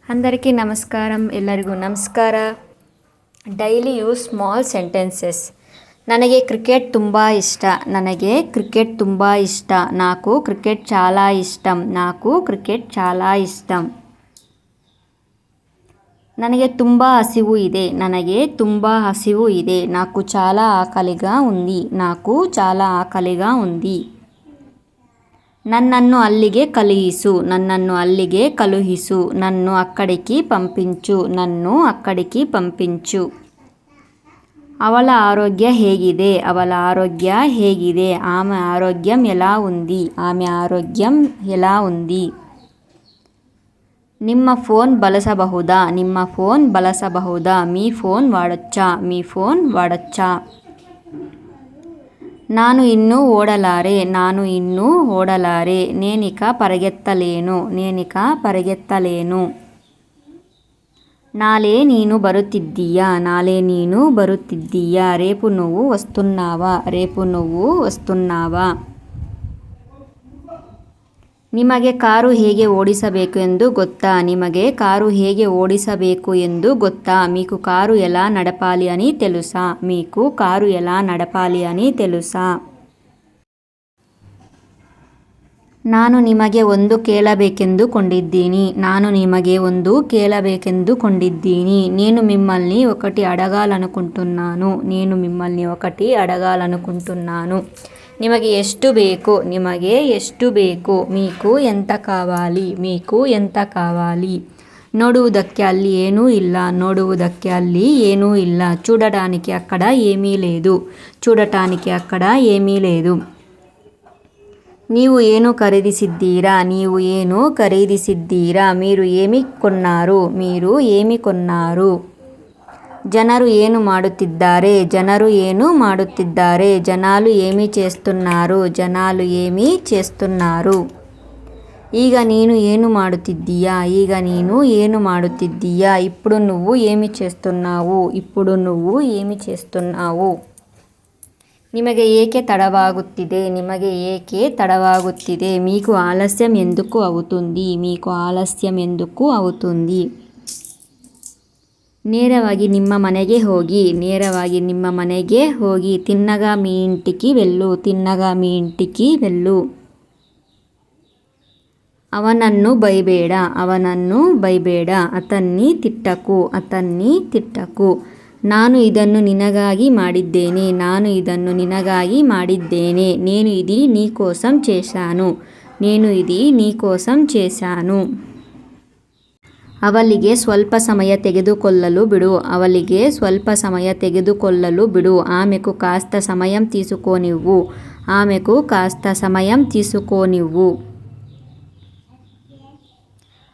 అందరికీ నమస్కారం. ಎಲ್ಲರಿಗೂ ನಮಸ್ಕಾರ. Daily use small sentences. ನನಗೆ ಕ್ರಿಕೆಟ್ ತುಂಬ ಇಷ್ಟ. ನನಗೆ ಕ್ರಿಕೆಟ್ ತುಂಬ ಇಷ್ಟ. నాకు ಕ್ರಿಕೆಟ್ చాలా ಇಷ್ಟం. నాకు ಕ್ರಿಕೆಟ್ చాలా ಇಷ್ಟం. ನನಗೆ ತುಂಬ ಹಸಿವು ಇದೆ. ನನಗೆ ತುಂಬ ಹಸಿವು ಇದೆ. నాకు చాలా ఆకలిగా ఉంది. నాకు చాలా ఆకలిగా ఉంది. నన్నನ್ನು అಲ್ಲಿಗೆ కలుహిసు. నన్నನ್ನು అಲ್ಲಿಗೆ కలుహిసు. నన్ను అక్కడికి పంపించు. నన్ను అక్కడికి పంపించు. ಅವಳ ಆರೋಗ್ಯ ಹೇಗಿದೆ. ಅವಳ ಆರೋಗ್ಯ ಹೇಗಿದೆ. ఆమె ఆరోగ్యం ఎలా ఉంది. ఆమె ఆరోగ్యం ఎలా ఉంది. ನಿಮ್ಮ ಫೋನ್ ಬಳಸಬಹುದಾ. ನಿಮ್ಮ ಫೋನ್ ಬಳಸಬಹುದಾ. మీ ఫోన్ వాడొచ్చా. మీ ఫోన్ వాడొచ్చా. ನಾನು ಇನ್ನೂ ಓಡಲಾರೆ. ನಾನು ಇನ್ನೂ ಓಡಲಾರೆ. నేనిక పరిగెత్తలేను. నేనిక పరిగెత్తలేను. ನಾಳೆ ನೀನು ಬರುತ್ತಿದ್ದೀಯಾ. ನಾಳೆ ನೀನು ಬರುತ್ತಿದ್ದೀಯಾ. రేపు నువ్వు వస్తున్నావా. రేపు నువ్వు వస్తున్నావా. ನಿಮಗೆ ಕಾರು ಹೇಗೆ ಓಡಿಸಬೇಕು ಎಂದು ಗೊತ್ತಾ. ನಿಮಗೆ ಕಾರು ಹೇಗೆ ಓಡಿಸಬೇಕು ಎಂದು ಗೊತ್ತಾ. మీకు కారు ఎలా నడపాలి అని తెలుసా. మీకు కారు ఎలా నడపాలి అని తెలుసా. ನಾನು ನಿಮಗೆ ಒಂದು ಕೇಳಬೇಕೆಂದುಕೊಂಡಿದ್ದೀನಿ. ನಾನು ನಿಮಗೆ ಒಂದು ಕೇಳಬೇಕೆಂದುಕೊಂಡಿದ್ದೀನಿ. నేను మిమ్మల్ని ఒకటి అడగాలనుకుంటున్నాను. నేను మిమ్మల్ని ఒకటి అడగాలనుకుంటున్నాను. ನಿಮಗೆ ಎಷ್ಟು ಬೇಕು. ನಿಮಗೆ ಎಷ್ಟು ಬೇಕು. మీకు ఎంత కావాలి. మీకు ఎంత కావాలి. ನೋಡುವುದಕ್ಕೆ ಅಲ್ಲಿ ಏನೂ ಇಲ್ಲ. ನೋಡುವುದಕ್ಕೆ ಅಲ್ಲಿ ಏನೂ ಇಲ್ಲ. చూడటానికి అక్కడ ఏమీ లేదు. చూడటానికి అక్కడ ఏమీ లేదు. ನೀವು ಏನು ಖರೀದಿಸಿದ್ದೀರಾ. ನೀವು ಏನು ಖರೀದಿಸಿದ್ದೀರಾ. మీరు ఏమి కొన్నారు. మీరు ఏమి కొన్నారు. ಜನರು ಏನು ಮಾಡುತ್ತಿದ್ದಾರೆ. ಜನರು ಏನು ಮಾಡುತ್ತಿದ್ದಾರೆ. జనాలు ఏమి చేస్తున్నారు. జనాలు ఏమి చేస్తున్నారు. ಈಗ ನೀನು ಏನು ಮಾಡುತ್ತಿದ್ದೀಯಾ. ಈಗ ನೀನು ಏನು ಮಾಡುತ್ತಿದ್ದೀಯా. ఇప్పుడు నువ్వు ఏమి చేస్తున్నావు. ఇప్పుడు నువ్వు ఏమి చేస్తున్నావు. ನಿಮಗೆ ಏಕೆ ತಡವಾಗುತ್ತಿದೆ. ನಿಮಗೆ ಏಕೆ ತಡವಾಗುತ್ತಿದೆ. మీకు ఆలస్యం ఎందుకు అవుతుంది. మీకు ఆలస్యం ఎందుకు అవుతుంది. ನೇರವಾಗಿ ನಿಮ್ಮ ಮನೆಗೆ ಹೋಗಿ. ನೇರವಾಗಿ ನಿಮ್ಮ ಮನೆಗೆ ಹೋಗಿ. తిన్నగా మీ ఇంటికి వెళ్ళు. తిన్నగా మీ ఇంటికి వెళ్ళు. ಅವನನ್ನು ಬೈಬೇಡ. ಅವನನ್ನು ಬೈಬೇಡ. ಅತన్ని ತಿಟ್ಟಕು. ಅತన్ని ತಿಟ್ಟಕು. ನಾನು ಇದನ್ನು నినಗಾಗಿ ಮಾಡಿದ್ದೇನೆ. ನಾನು ಇದನ್ನು నినಗಾಗಿ ಮಾಡಿದ್ದೇನೆ. నేను ఇది నీ కోసం చేశాను. నేను ఇది నీ కోసం చేశాను. ಅವಳಿಗೆ ಸ್ವಲ್ಪ ಸಮಯ ತೆಗೆದುಕೊಳ್ಳಲು ಬಿಡು. ಅವಳಿಗೆ ಸ್ವಲ್ಪ ಸಮಯ ತೆಗೆದುಕೊಳ್ಳಲು ಬಿಡು. ಆమెకు కాస్త సమయం తీసుకోనివ్వు. ఆమెకు కాస్త సమయం తీసుకోనివ్వు.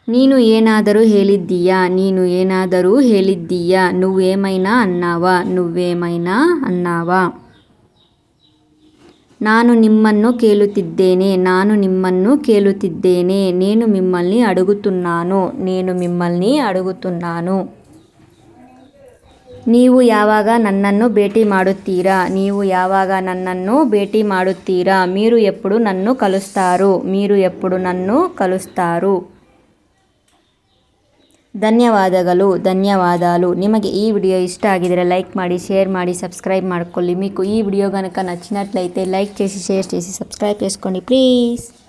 ನೀನು ಏನಾದರೂ ಹೇಳಿದ್ದೀಯಾ. ನೀನು ಏನಾದರೂ ಹೇಳಿದ್ದೀಯಾ. నువ్వేమైనా అన్నావా. నువ్వేమైనా అన్నావా. ನಾನು ನಿಮ್ಮನ್ನು ಕೇಳುತ್ತಿದ್ದೇನೆ. ನಾನು ನಿಮ್ಮನ್ನು ಕೇಳುತ್ತಿದ್ದೇನೆ. నేను మిమ్మల్ని అడుగుతున్నాను. నేను మిమ్మల్ని అడుగుతున్నాను. ನೀವು ಯಾವಾಗ ನನ್ನನ್ನು ಭೇಟಿ ಮಾಡುತ್ತೀರಾ. ನೀವು ಯಾವಾಗ ನನ್ನನ್ನು ಭೇಟಿ ಮಾಡುತ್ತೀರಾ. మీరు ఎప్పుడు నన్ను కలుస్తారు. మీరు ఎప్పుడు నన్ను కలుస్తారు. ಧನ್ಯವಾದಗಳು. ಧನ್ಯವಾదాలు. ನಿಮಗೆ ಈ ವಿಡಿಯೋ ఇష్ట ಆಗಿದ್ರೆ లైక్ ಮಾಡಿ, షేర్ ಮಾಡಿ, సబ్స్క్రైబ్ ಮಾಡ್ಕೊಳ್ಳಿ. మీకు ఈ వీడియో కనుక నచ్చినట్లయితే లైక్ చేసి, షేర్ చేసి, సబ్స్క్రైబ్ చేసుకోండి ప్లీజ్.